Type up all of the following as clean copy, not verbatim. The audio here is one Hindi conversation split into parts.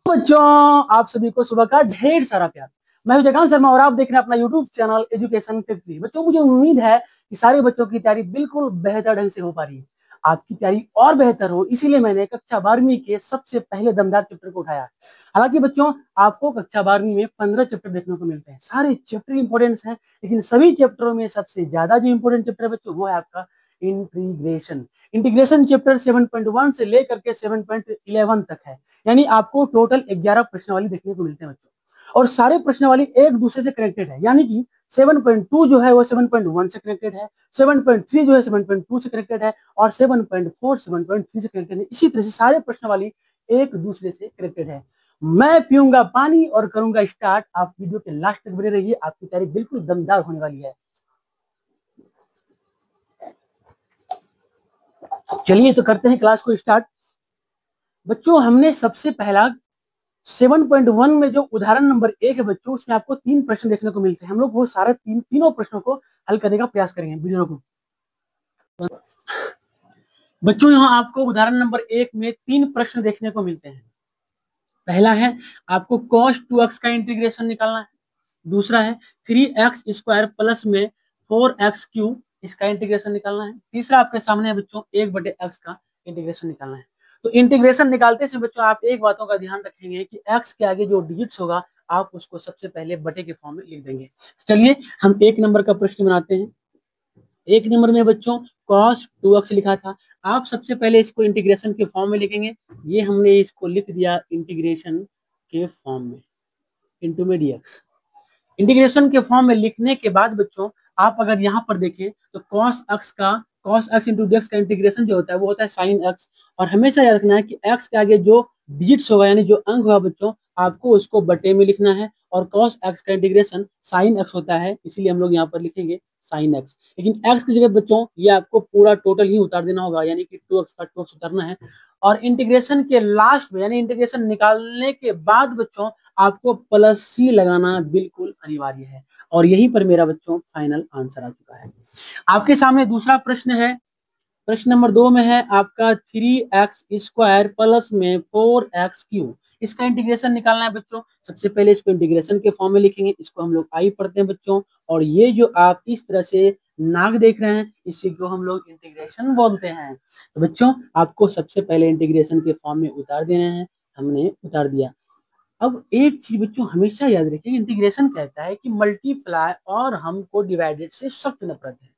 बच्चों, आप सभी को सुबह का ढेर सारा प्यार। मैं हूं जयकांत शर्मा और आप देख रहे हैं अपना यूट्यूब चैनल एजुकेशन फैक्ट्री। बच्चों, मुझे उम्मीद है कि सारे बच्चों की तैयारी बिल्कुल बेहतर ढंग से हो पा रही है। आपकी तैयारी और बेहतर हो, इसीलिए मैंने कक्षा 12वीं के सबसे पहले दमदार चैप्टर को उठाया। हालांकि बच्चों, आपको कक्षा 12वीं में 15 चैप्टर देखने को मिलते हैं। सारे चैप्टर इंपॉर्टेंट हैं, लेकिन सभी चैप्टरों में सबसे ज्यादा जो इंपॉर्टेंट चैप्टर है बच्चों, वो है आपका इंटीग्रेशन। इंटीग्रेशन चैप्टर 7.1 से लेकर के 7.11 तक है। यानी आपको टोटल 11 प्रश्नावली देखने को मिलते हैं बच्चों, और सारे प्रश्नावली एक दूसरे से कनेक्टेड है। यानी कि 7.2 जो है वो 7.1 से कनेक्टेड है, 7.3 जो है 7.2 से कनेक्टेड है, और 7.4 7.3 से कनेक्टेड है। इसी तरह से सारे प्रश्नावली एक दूसरे से कनेक्टेड है। मैं पीऊंगा पानी और करूंगा स्टार्ट। आप वीडियो के लास्ट तक बने रहिए, आपकी तैयारी बिल्कुल दमदार होने वाली है। चलिए तो करते हैं क्लास को स्टार्ट। बच्चों, हमने सबसे पहला 7.1 में जो उदाहरण नंबर 1 है बच्चों, उसमें आपको 3 प्रश्न देखने को मिलते हैं। हम लोग वो सारे तीनों प्रश्नों को हल करने का प्रयास करेंगे। वीडियो को बच्चों, यहाँ आपको उदाहरण नंबर 1 में 3 प्रश्न देखने को मिलते हैं। पहला है आपको cos 2x का इंटीग्रेशन निकालना है। दूसरा है 3x स्क्वायर प्लस में 4x क्यूब, इसका इंटीग्रेशन निकालना है। तीसरा आपके सामने है बच्चों 1/x का इंटीग्रेशन निकालना है। तो इंटीग्रेशन निकालते समय बच्चों आप एक बातों का ध्यान रखेंगे कि x के आगे जो डिजिट्स होगा आप उसको सबसे पहले बटे के फॉर्म में लिख देंगे। चलिए हम 1 नंबर का प्रश्न बनाते हैं। 1 नंबर में बच्चों cos 2x लिखा था। आप सबसे पहले इसको इंटीग्रेशन के फॉर्म में लिखेंगे। ये हमने इसको लिख दिया इंटीग्रेशन के फॉर्म में, इंटू में dx। इंटीग्रेशन के फॉर्म में लिखने के बाद बच्चों आप अगर यहाँ पर देखें तो cos x इंटू dx का इंटीग्रेशन जो होता है वो होता है sin x। और हमेशा याद रखना है कि x के आगे जो डिजिट्स होगा यानी जो अंक होगा बच्चों, आपको उसको बटे में लिखना है। और cos x का इंटीग्रेशन sin x होता है, इसीलिए हम लोग यहाँ पर लिखेंगे sin x। लेकिन x की जगह बच्चों ये आपको पूरा टोटल ही उतार देना होगा, यानी कि 2x का 2x उतारना है। और इंटीग्रेशन के लास्ट में यानी इंटीग्रेशन निकालने के बाद बच्चों आपको प्लस सी लगाना बिल्कुल अनिवार्य है। और यहीं पर मेरा बच्चों फाइनल आंसर आ चुका है। आपके सामने दूसरा प्रश्न है। प्रश्न नंबर 2 में है आपका 3x स्क्वायर प्लस में 4x क्यूब, इसका इंटीग्रेशन निकालना है बच्चों। सबसे पहले इसको इंटीग्रेशन के फॉर्म में लिखेंगे। इसको हम लोग आई पढ़ते हैं बच्चों। और ये जो आप इस तरह से नाक देख रहे हैं, इसी को हम लोग इंटीग्रेशन बोलते हैं। तो बच्चों आपको सबसे पहले इंटीग्रेशन के फॉर्म में उतार देना है। हमने उतार दिया। अब एक चीज बच्चों हमेशा याद रखिए, इंटीग्रेशन कहता है कि मल्टीप्लाई और हमको डिवाइडेड से सख्त नफरत है।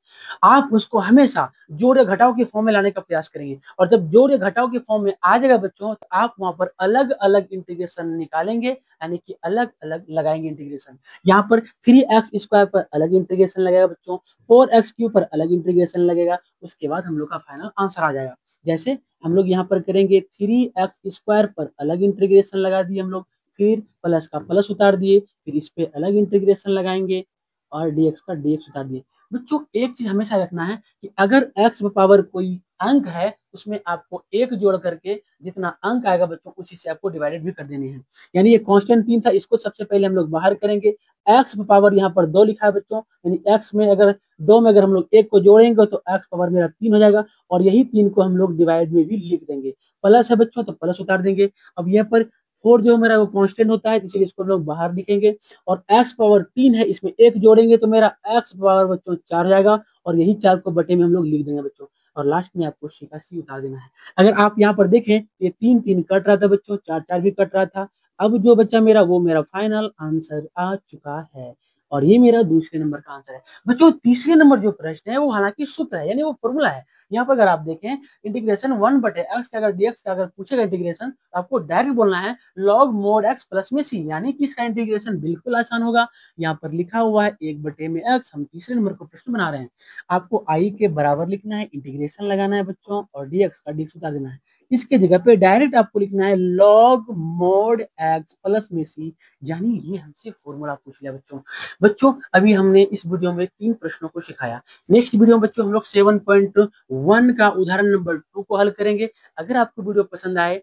आप उसको हमेशा जोड़े घटाव के फॉर्म में लाने का प्रयास करेंगे। और जब जोड़े घटाव के फॉर्म में आ जाएगा बच्चों, तो आप वहां पर अलग अलग इंटीग्रेशन निकालेंगे, यानी कि अलग अलग लगाएंगे इंटीग्रेशन। यहाँ पर 3x स्क्वायर पर अलग इंटीग्रेशन लगेगा बच्चों, 4x क्यूब पर अलग इंटीग्रेशन लगेगा। उसके बाद हम लोग का फाइनल आंसर आ जाएगा। जैसे हम लोग यहाँ पर करेंगे 3x स्क्वायर पर अलग इंटीग्रेशन लगा दिए हम लोग, फिर प्लस का प्लस उतार दिए, फिर इस पे अलग इंटीग्रेशन लगाएंगे और dx का dx उतार दिए। बच्चों एक चीज हमेशा रखना है कि अगर x पावर कोई अंक है, उसमें आपको एक जोड़ करके जितना अंक आएगा बच्चों उसी से आपको डिवाइडेड भी कर देने हैं। यानी ये कांस्टेंट 3 था, इसको सबसे पहले हम लोग बाहर करेंगे। x पावर यहाँ पर 2 लिखा है बच्चों, यानी x में अगर 2 में अगर हम लोग 1 को जोड़ेंगे तो x पावर मेरा 3 हो जाएगा। और यही 3 को हम लोग डिवाइड में भी लिख देंगे। प्लस है बच्चों तो प्लस उतार देंगे। अब यहाँ पर 4 जो मेरा वो कांस्टेंट होता है, इसीलिए इसको हम लोग बाहर लिखेंगे। और x पावर 3 है, इसमें 1 जोड़ेंगे तो मेरा x पावर बच्चों 4 जाएगा। और यही 4 को बटे में हम लोग लिख देंगे बच्चों। और लास्ट में आपको सी का सी उतार देना है। अगर आप यहाँ पर देखें, ये 3 3 कट रहा था बच्चों, 4 4 भी कट रहा था। अब जो बच्चा मेरा वो मेरा फाइनल आंसर आ चुका है। और ये मेरा दूसरे नंबर का आंसर है। बच्चों तीसरे नंबर जो प्रश्न है वो हालांकि सूत्र है, यानी वो फॉर्मूला है। यहाँ पर अगर आप देखें इंटीग्रेशन 1/x का अगर dx का अगर पूछेगा इंटीग्रेशन, तो आपको डायरेक्ट बोलना है log mod x प्लस में c, यानी कि इसका इंटीग्रेशन बिल्कुल आसान होगा। यहाँ पर लिखा हुआ है 1/x। हम तीसरे नंबर का प्रश्न बना रहे हैं। आपको i के बराबर लिखना है, इंटीग्रेशन लगाना है बच्चों, और dx का dx उतार देना है। इसके जगह पे डायरेक्ट आपको लिखना है log mod x प्लस में c, यानी ये हमसे फॉर्मूला पूछ लिया बच्चों। बच्चों अभी हमने इस वीडियो में 3 प्रश्नों को सिखाया। नेक्स्ट वीडियो में बच्चों हम लोग 7.1 का उदाहरण नंबर 2 को हल करेंगे। अगर आपको वीडियो पसंद आए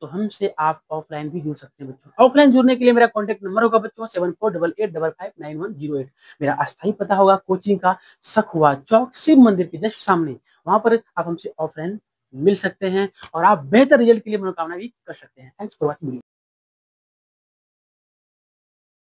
तो हमसे आप ऑफलाइन भी जुड़ सकते हैं बच्चों। ऑफलाइन जुड़ने के लिए मेरा कॉन्टेक्ट नंबर होगा बच्चों 7488559108। मेरा अस्थायी पता होगा कोचिंग का सखुआ चौक शिव मंदिर के जस्ट सामने। वहां पर आप हमसे ऑफलाइन मिल सकते हैं और आप बेहतर रिजल्ट के लिए मनोकामना भी कर सकते हैं। Thanks for watching.